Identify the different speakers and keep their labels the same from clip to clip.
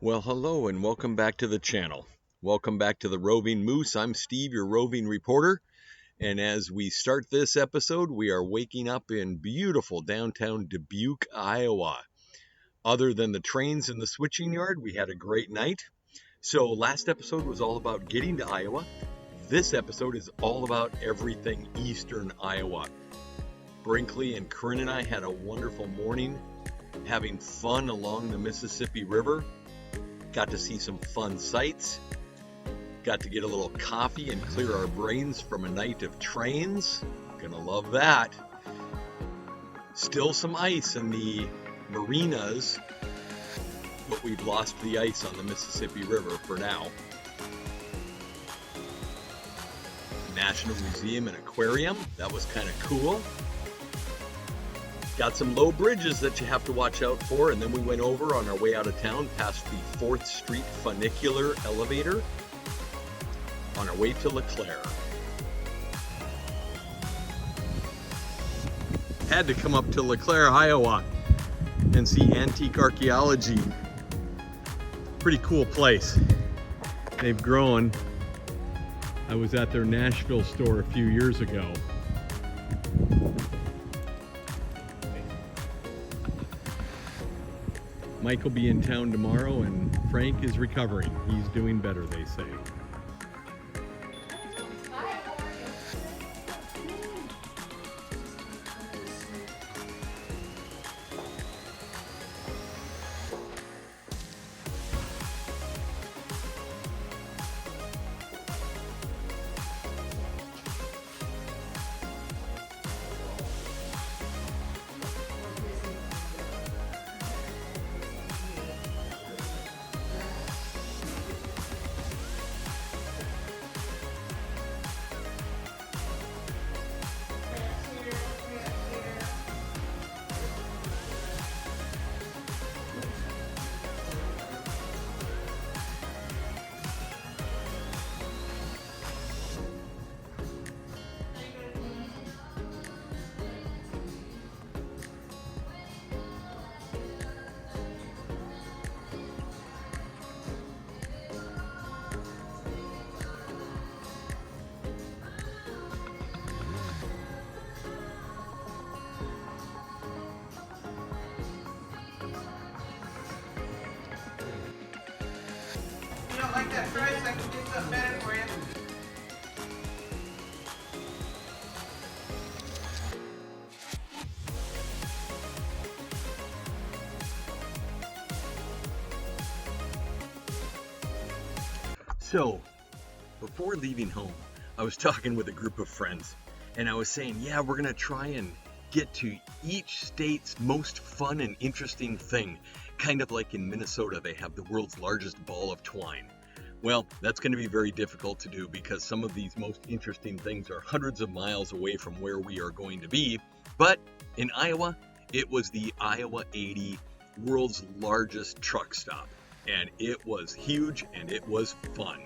Speaker 1: Well, hello and welcome back to the channel. Welcome back to the Roving Moose. I'm Steve, your roving reporter. And as we start this episode, we are waking up in beautiful downtown Dubuque, Iowa. Other than the trains and the switching yard, we had a great night. So last episode was all about getting to Iowa. This episode is all about everything eastern Iowa. Brinkley and Corinne and I had a wonderful morning having fun along the Mississippi River. Got to see some fun sights, got to get a little coffee and clear our brains from a night of trains. Gonna love that. Still some ice in the marinas, but we've lost the ice on the Mississippi River for now. National Museum and Aquarium, that was kind of cool. Got some low bridges that you have to watch out for, and then we went over on our way out of town past the 4th Street funicular elevator on our way to LeClaire. Had to come up to LeClaire, Iowa and see Antique Archaeology. Pretty cool place. They've grown. I was at their Nashville store a few years ago. Mike will be in town tomorrow, and Frank is recovering. He's doing better, they say.
Speaker 2: Like that price, I can get something better for you.
Speaker 1: So, before leaving home, I was talking with a group of friends, and I was saying, yeah, we're gonna try and get to each state's most fun and interesting thing. Kind of like in Minnesota, they have the world's largest ball of twine. Well, that's going to be very difficult to do because some of these most interesting things are hundreds of miles away from where we are going to be. But in Iowa, it was the Iowa 80, world's largest truck stop. And it was huge and it was fun.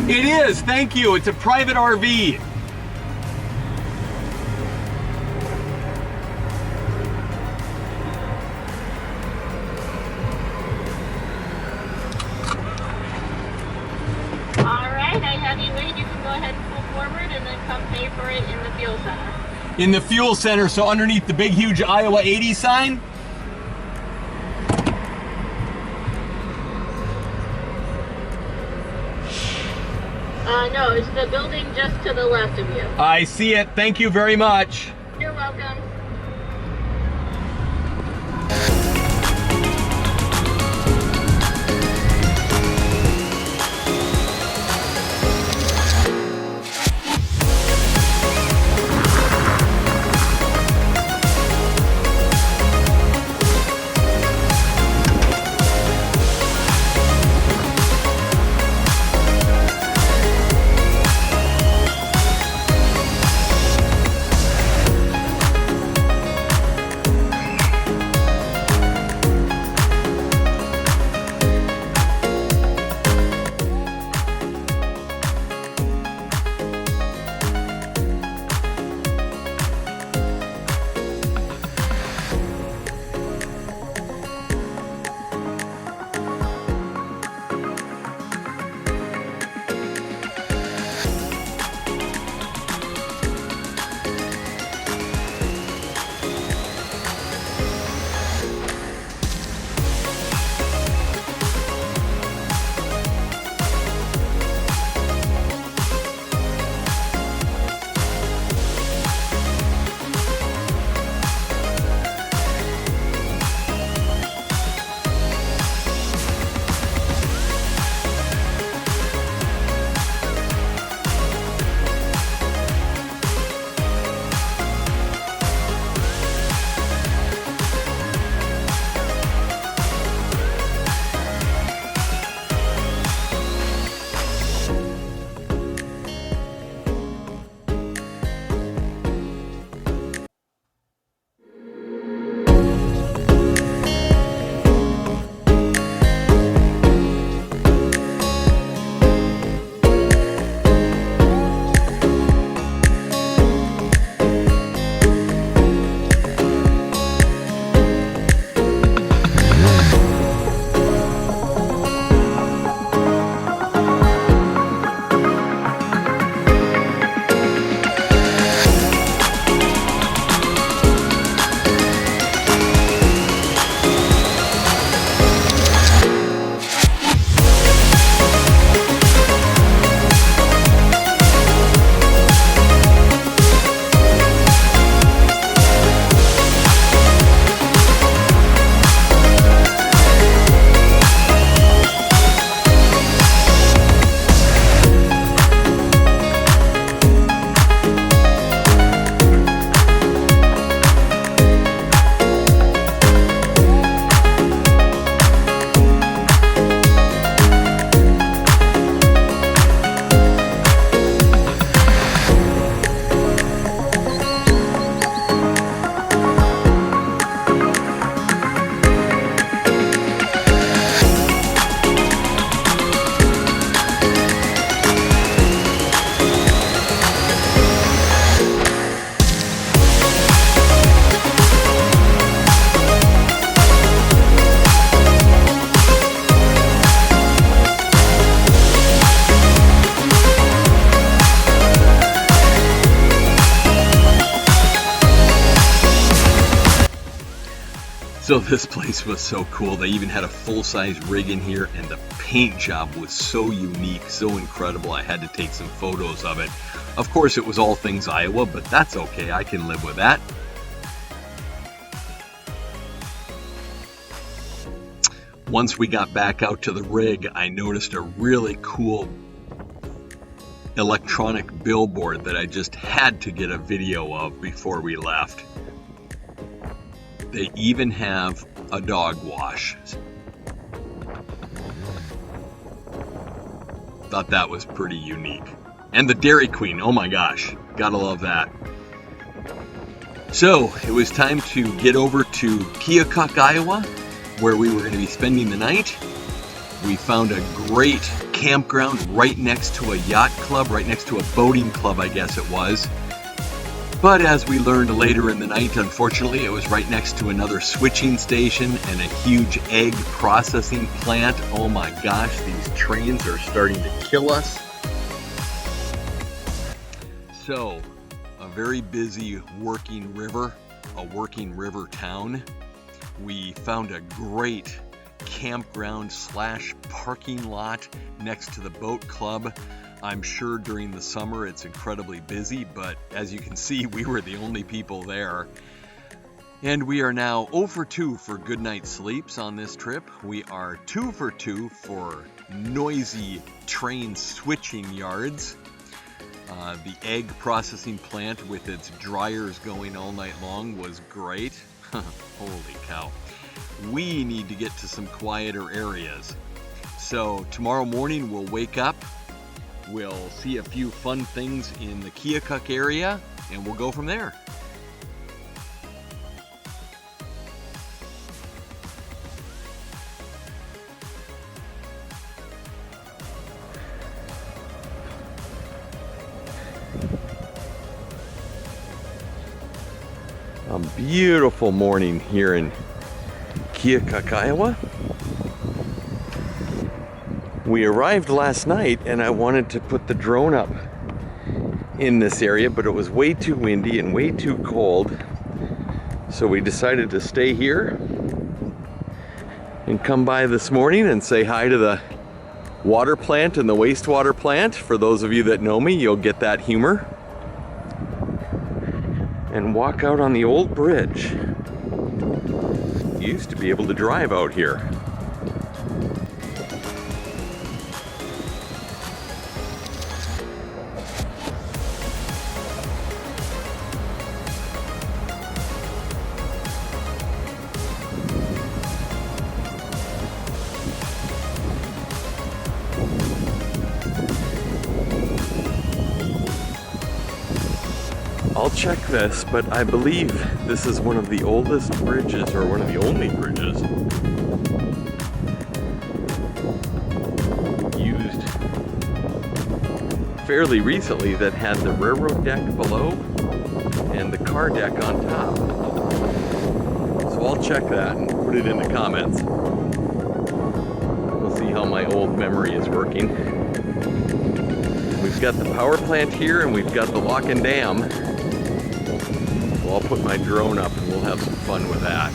Speaker 1: It is, thank you. It's a private RV.
Speaker 3: Alright, I have you wait. You can go ahead and pull forward and then come pay for it in the fuel center.
Speaker 1: In the fuel center, so underneath the big huge Iowa 80 sign?
Speaker 3: No, it's the building just to the left of you.
Speaker 1: I see it. Thank you very much.
Speaker 3: You're welcome.
Speaker 1: So this place was so cool. They even had a full-size rig in here, and the paint job was so unique, so incredible. I had to take some photos of it. Of course, it was all things Iowa, but that's okay. I can live with that. Once we got back out to the rig, I noticed a really cool electronic billboard that I just had to get a video of before we left. They even have a dog wash. Thought that was pretty unique. And the Dairy Queen, oh my gosh, gotta love that. So it was time to get over to Keokuk, Iowa, where we were going to be spending the night. We found a great campground right next to a yacht club, right next to a boating club, I guess it was. But as we learned later in the night, unfortunately, it was right next to another switching station and a huge egg processing plant. Oh my gosh, these trains are starting to kill us. So, a very busy working river town. We found a great campground / parking lot next to the boat club. I'm sure during the summer it's incredibly busy, but as you can see, we were the only people there. And we are now 0 for 2 for good night sleeps on this trip. We are 2 for 2 for noisy train switching yards. The egg processing plant with its dryers going all night long was great. Holy cow. We need to get to some quieter areas. So tomorrow morning we'll wake up. We'll see a few fun things in the Keokuk area, and we'll go from there. A beautiful morning here in Keokuk, Iowa. We arrived last night and I wanted to put the drone up in this area, but it was way too windy and way too cold. So we decided to stay here and come by this morning and say hi to the water plant and the wastewater plant. For those of you that know me, you'll get that humor. And walk out on the old bridge. You used to be able to drive out here. I'll check this, but I believe this is one of the oldest bridges, or one of the only bridges used fairly recently that had the railroad deck below and the car deck on top. So I'll check that and put it in the comments. We'll see how my old memory is working. We've got the power plant here and we've got the lock and dam. So I'll put my drone up and we'll have some fun with that.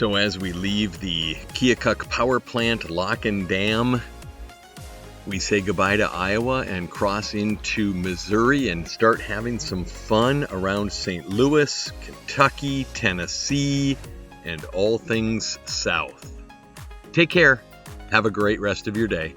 Speaker 1: So as we leave the Keokuk Power Plant lock and dam, we say goodbye to Iowa and cross into Missouri and start having some fun around St. Louis, Kentucky, Tennessee, and all things south. Take care. Have a great rest of your day.